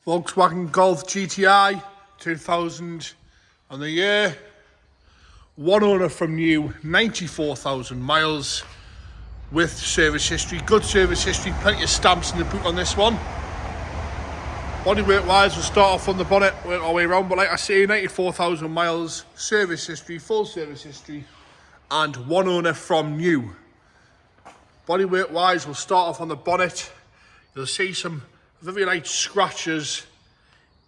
Volkswagen Golf GTI, 2000 on the year. One owner from new, 94,000 miles with service history. Good service history, plenty of stamps in the boot on this one. Bodywork wise, we'll start off on the bonnet, work our way around, but like I say, 94,000 miles, service history, full service history, and one owner from new. Bodywork wise, we'll start off on the bonnet. You'll see some very light scratches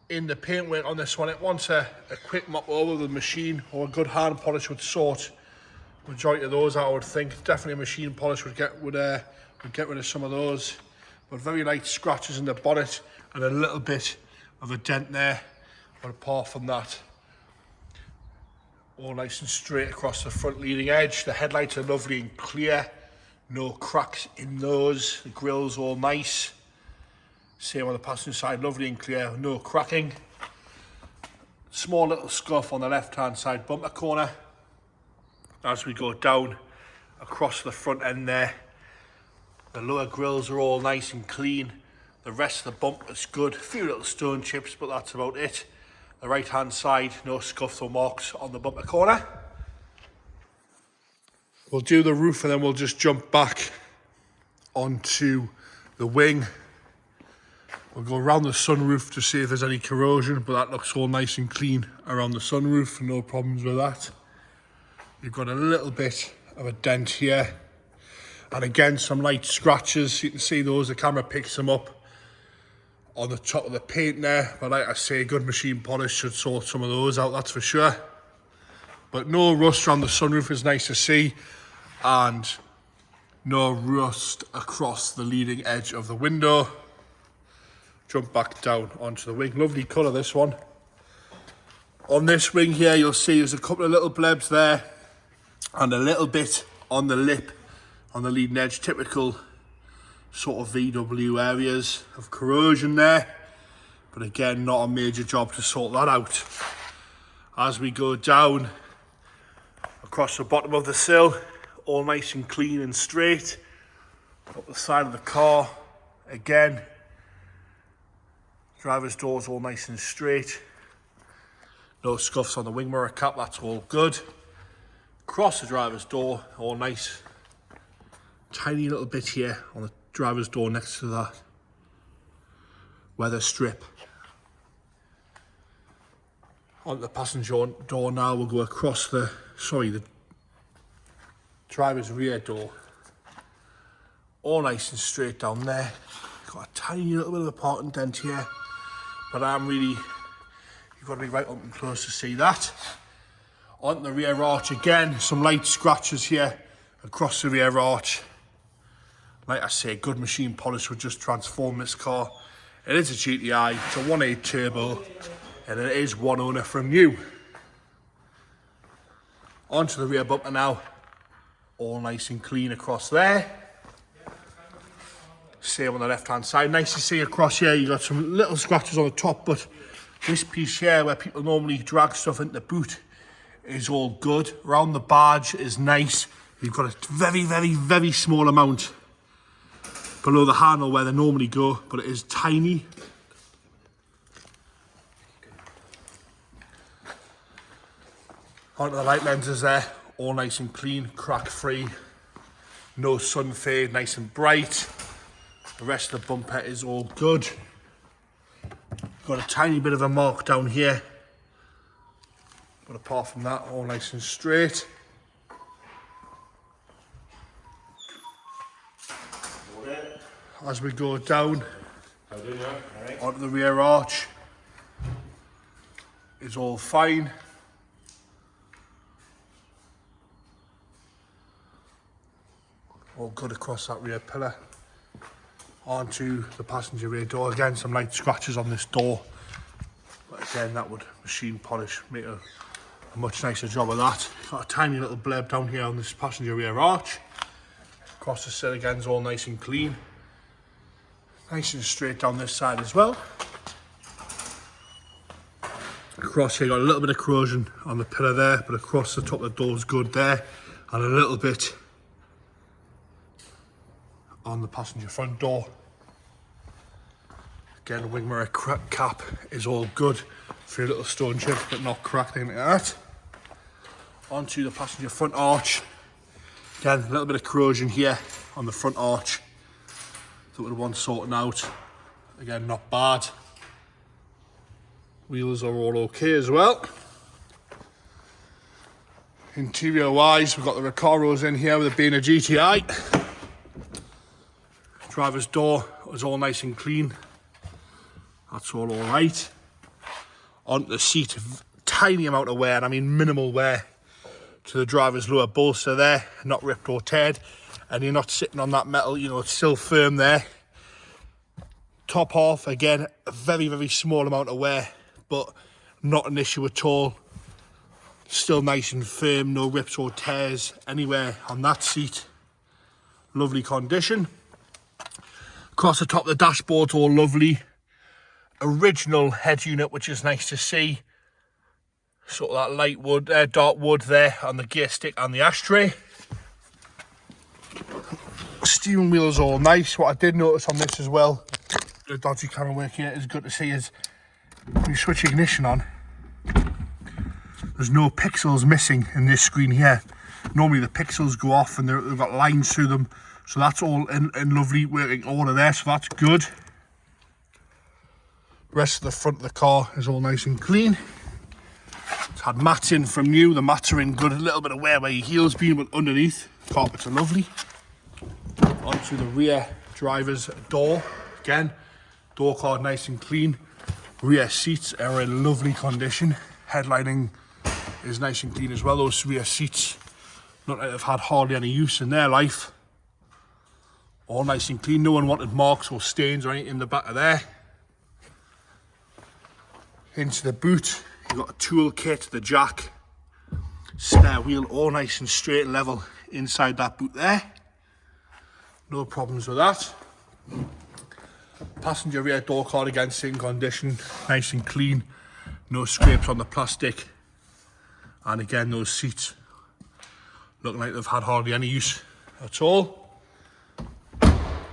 in the paintwork on this one. It wants a quick mop over with the machine, or a good hand polish would sort majority of those out, I would think. Definitely a machine polish would get rid of some of those. But very light scratches in the bonnet and a little bit of a dent there. But apart from that, all nice and straight across the front leading edge. The headlights are lovely and clear. No cracks in those. The grill's all nice. Same on the passenger side, lovely and clear, no cracking. Small little scuff on the left-hand side bumper corner. As we go down across the front end there, the lower grills are all nice and clean. The rest of the bumper's good. A few little stone chips, but that's about it. The right-hand side, no scuffs or marks on the bumper corner. We'll do the roof and then we'll just jump back onto the wing. We'll go around the sunroof to see if there's any corrosion, but that looks all nice and clean around the sunroof, no problems with that. You've got a little bit of a dent here, and again some light scratches. You can see those, the camera picks them up on the top of the paint there, but like I say, good machine polish should sort some of those out, that's for sure. But no rust around the sunroof is nice to see, and no rust across the leading edge of the window. Jump back down onto the wing. Lovely colour, this one. On this wing here, you'll see there's a couple of little blebs there and a little bit on the lip on the leading edge. Typical sort of VW areas of corrosion there. But again, not a major job to sort that out. As we go down across the bottom of the sill, all nice and clean and straight. Up the side of the car, again, driver's door's all nice and straight. No scuffs on the wing mirror cap, that's all good. Across the driver's door, all nice. Tiny little bit here on the driver's door next to that weather strip. On the passenger door now, we'll go across the driver's rear door. All nice and straight down there. Got a tiny little bit of a parting dent here, but you've got to be right up and close to see that. On the rear arch again, some light scratches here across the rear arch. Like I say, good machine polish would just transform this car. It is a GTI, it's a 1.8 turbo, and it is one owner from new. Onto the rear bumper now, all nice and clean across there. Same on the left hand side. Nice to see across here, you got some little scratches on the top, but this piece here where people normally drag stuff into the boot is all good. Around the badge is nice. You've got a very, very, very small amount below the handle where they normally go, but it is tiny. Onto the light lenses there, all nice and clean, crack free, no sun fade, nice and bright. The rest of the bumper is all good. Got a tiny bit of a mark down here, but apart from that, all nice and straight. As we go down onto the rear arch, is all fine. All good across that rear pillar. Onto the passenger rear door. Again, some light scratches on this door, but again, that would machine polish make a much nicer job of that. Got a tiny little bleb down here on this passenger rear arch. Across the sill again is all nice and clean. Nice and straight down this side as well. Across here, got a little bit of corrosion on the pillar there, but across the top of the door is good there, and a little bit on the passenger front door. Again, the wing mirror cap is all good. A few little stone chips, but not cracked, anything like that. Onto the passenger front arch. Again, a little bit of corrosion here on the front arch. That would want sorting out. Again, not bad. Wheels are all okay as well. Interior wise, we've got the Recaros in here with it being a GTI. Driver's door is all nice and clean. That's all right. Onto the seat, tiny amount of wear, and I mean minimal wear to the driver's lower bolster there, not ripped or teared, and you're not sitting on that metal, you know, it's still firm there. Top half, again, a very, very small amount of wear, but not an issue at all. Still nice and firm, no rips or tears anywhere on that seat. Lovely condition. Across the top of the dashboard's all lovely. Original head unit, which is nice to see. Sort of that light wood, dark wood there on the gear stick and the ashtray. Steering wheel is all nice. What I did notice on this as well, the dodgy camera work here is good to see, is when you switch ignition on, there's no pixels missing in this screen here. Normally the pixels go off and they've got lines through them, so that's all in lovely working order there, so that's good. The rest of the front of the car is all nice and clean. It's had mats in from new, the mats are in good, a little bit of wear where your heel's been, but underneath, carpets are lovely. Onto the rear driver's door. Again, door card nice and clean. Rear seats are in lovely condition. Headlining is nice and clean as well. Those rear seats, not like they've had hardly any use in their life. All nice and clean. No one wanted marks or stains or anything in the back of there. Into the boot, you've got a tool kit, the jack, spare wheel, all nice and straight and level inside that boot there. No problems with that. Passenger rear door card, again, same condition, nice and clean. No scrapes on the plastic. And again, those seats looking like they've had hardly any use at all.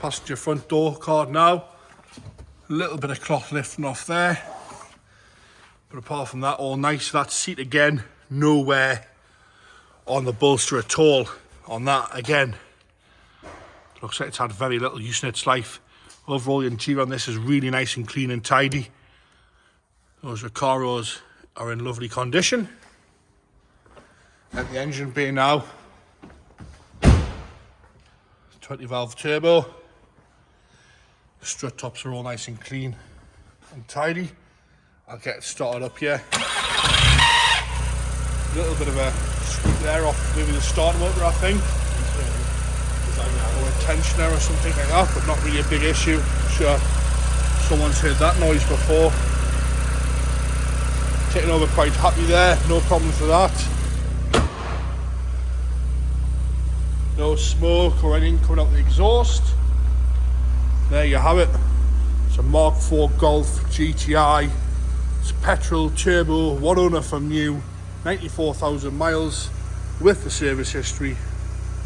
Passenger front door card now. A little bit of cloth lifting off there. But apart from that, all nice. That seat again, nowhere on the bolster at all. On that, again, looks like it's had very little use in its life. Overall, the interior on this is really nice and clean and tidy. Those Recaros are in lovely condition. At the engine bay now, 20 valve turbo. The strut tops are all nice and clean and tidy. I'll get it started up here. A little bit of a squeak there off maybe the starter motor, I think. Or a tensioner or something like that, but not really a big issue. I'm sure someone's heard that noise before. Taking over quite happy there, no problems with that. No smoke or anything coming out the exhaust. There you have it. It's a Mark IV Golf GTI. It's petrol, turbo, one owner from new, 94,000 miles with the service history.